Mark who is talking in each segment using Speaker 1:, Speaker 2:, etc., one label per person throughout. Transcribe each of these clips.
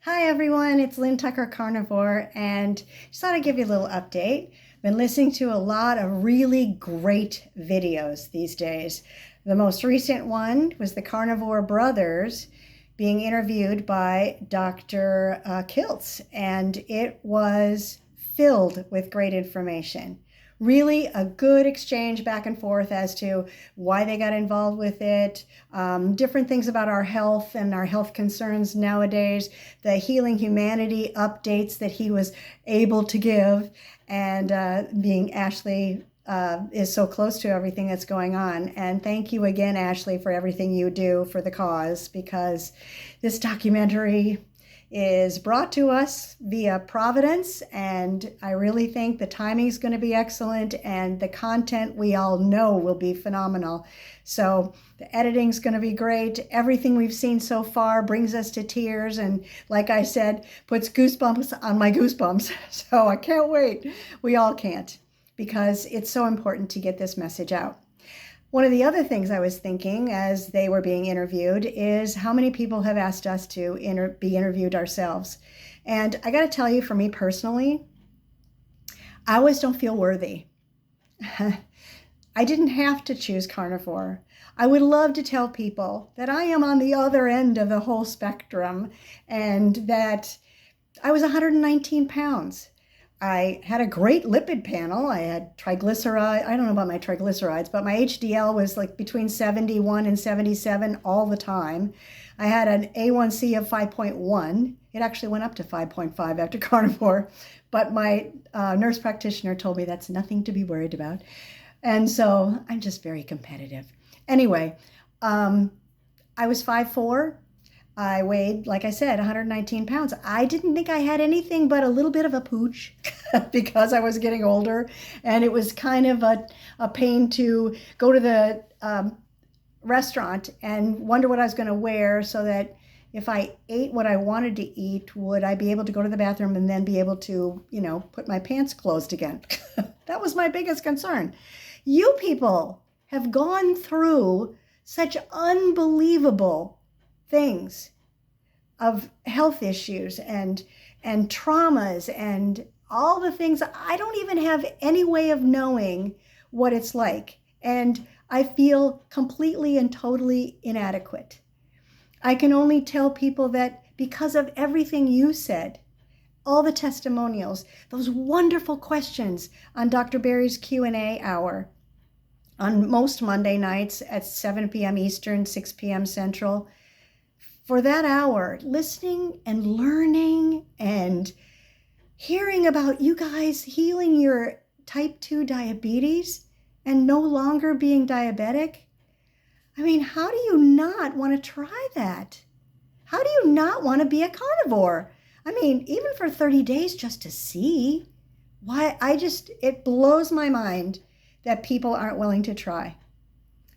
Speaker 1: Hi everyone, it's Lynn Tucker Carnivore, and just thought I'd give you a little update. Been listening to a lot of really great videos these days. The most recent one was the Carnivore Brothers being interviewed by Dr. Kiltz, and it was filled with great information. Really a good exchange back and forth as to why they got involved with it, different things about our health and our health concerns nowadays, the Healing Humanity updates that he was able to give, and being Ashley is so close to everything that's going on. And thank you again, Ashley, for everything you do for the cause, because this documentary is brought to us via Providence, and I really think the timing is going to be excellent, and the content we all know will be phenomenal. So the editing is going to be great. Everything we've seen so far brings us to tears, and like I said, puts goosebumps on my goosebumps. So I can't wait. We all can't, because it's so important to get this message out. One of the other things I was thinking as they were being interviewed is how many people have asked us to be interviewed ourselves. And I got to tell you, for me personally, I always don't feel worthy. I didn't have to choose carnivore. I would love to tell people that I am on the other end of the whole spectrum and that I was 119 pounds. I had a great lipid panel. I had triglyceride. I don't know about my triglycerides, but my HDL was like between 71 and 77 all the time. I had an A1C of 5.1. It actually went up to 5.5 after carnivore, but my nurse practitioner told me that's nothing to be worried about. And so I'm just very competitive. Anyway, I was 5'4". I weighed, like I said, 119 pounds. I didn't think I had anything but a little bit of a pooch because I was getting older. And it was kind of a pain to go to the restaurant and wonder what I was going to wear, so that if I ate what I wanted to eat, would I be able to go to the bathroom and then be able to, put my pants closed again? That was my biggest concern. You people have gone through such unbelievable things of health issues and traumas and all the things. I don't even have any way of knowing what it's like, and I feel completely and totally inadequate. I can only tell people that because of everything you said, all the testimonials, those wonderful questions on Dr. Berry's Q&A hour on most Monday nights at 7 p.m. Eastern, 6 p.m. Central. For that hour, listening and learning and hearing about you guys healing your type 2 diabetes and no longer being diabetic. I mean, how do you not want to try that? How do you not want to be a carnivore? I mean, even for 30 days just to see. Why, it blows my mind that people aren't willing to try.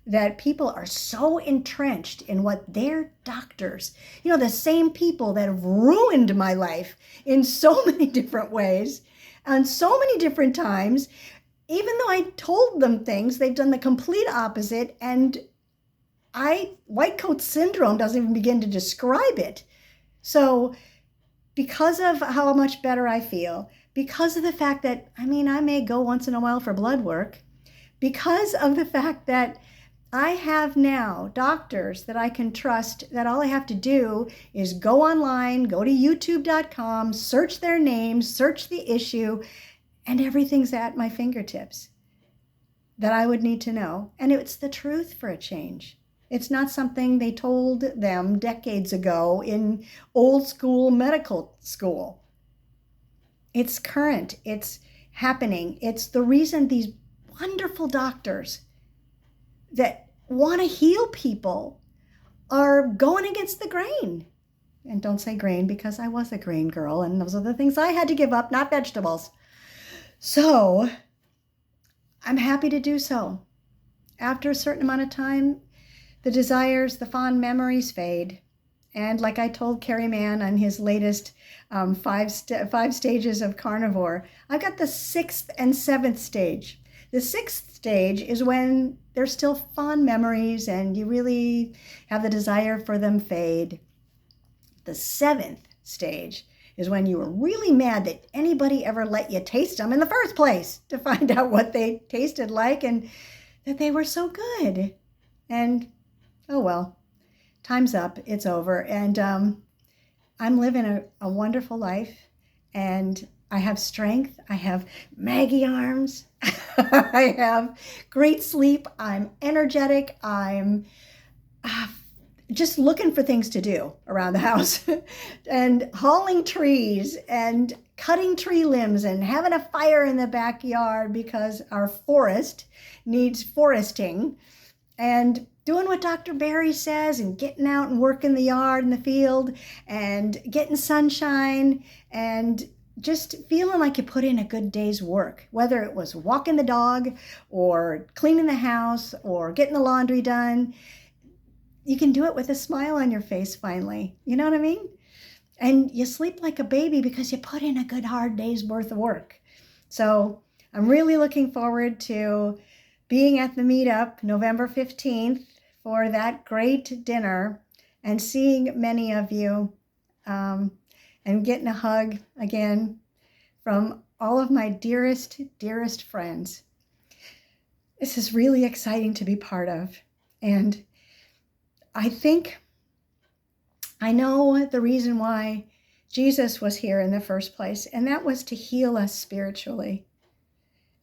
Speaker 1: That people are so entrenched in what their doctors, the same people that have ruined my life in so many different ways and so many different times, even though I told them things, they've done the complete opposite. And white coat syndrome doesn't even begin to describe it. So because of how much better I feel, because of the fact that, I may go once in a while for blood work, because of the fact that I have now doctors that I can trust, that all I have to do is go online, go to youtube.com, search their names, search the issue, and everything's at my fingertips that I would need to know. And it's the truth for a change. It's not something they told them decades ago in old school medical school. It's current. It's happening. It's the reason these wonderful doctors that want to heal people are going against the grain. And don't say grain, because I was a grain girl, and those are the things I had to give up, not vegetables. So I'm happy to do so. After a certain amount of time, the desires, the fond memories fade. And like I told Kerry Mann on his latest 5 stages of carnivore, I've got the 6th and 7th stage. The 6th stage is when there's still fond memories and you really have the desire for them fade. The 7th stage is when you were really mad that anybody ever let you taste them in the first place to find out what they tasted like and that they were so good. And oh well, time's up, it's over. And I'm living a wonderful life, and I have strength. I have Maggie arms. I have great sleep. I'm energetic. I'm just looking for things to do around the house and hauling trees and cutting tree limbs and having a fire in the backyard because our forest needs foresting, and doing what Dr. Barry says and getting out and working the yard and the field and getting sunshine and just feeling like you put in a good day's work, whether it was walking the dog or cleaning the house or getting the laundry done. You can do it with a smile on your face finally. You know what I mean? And you sleep like a baby because you put in a good hard day's worth of work. So I'm really looking forward to being at the meetup November 15th for that great dinner and seeing many of you and getting a hug again from all of my dearest, dearest friends. This is really exciting to be part of. And I know the reason why Jesus was here in the first place, and that was to heal us spiritually.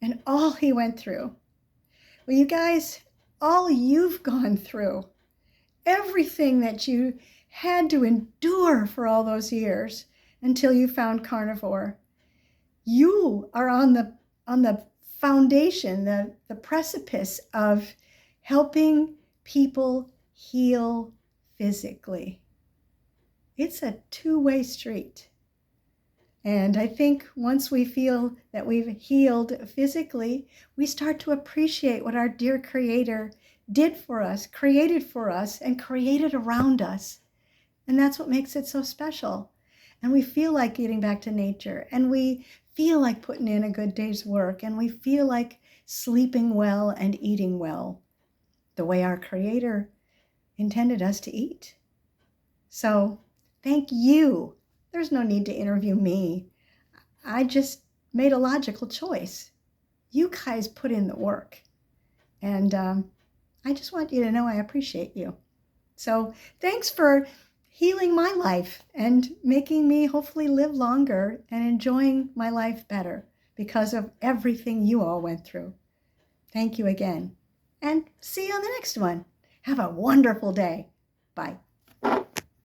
Speaker 1: And all he went through. Well, you guys, all you've gone through, everything that you had to endure for all those years until you found carnivore, you are on the foundation, the precipice of helping people heal physically. It's a two-way street. And I think once we feel that we've healed physically, we start to appreciate what our dear Creator did for us, created for us, and created around us. And that's what makes it so special. And we feel like getting back to nature, and we feel like putting in a good day's work, and we feel like sleeping well and eating well, the way our Creator intended us to eat. So thank you. There's no need to interview me. I just made a logical choice. You guys put in the work. And I just want you to know I appreciate you. So thanks for healing my life and making me hopefully live longer and enjoying my life better because of everything you all went through. Thank you again. And see you on the next one. Have a wonderful day. Bye.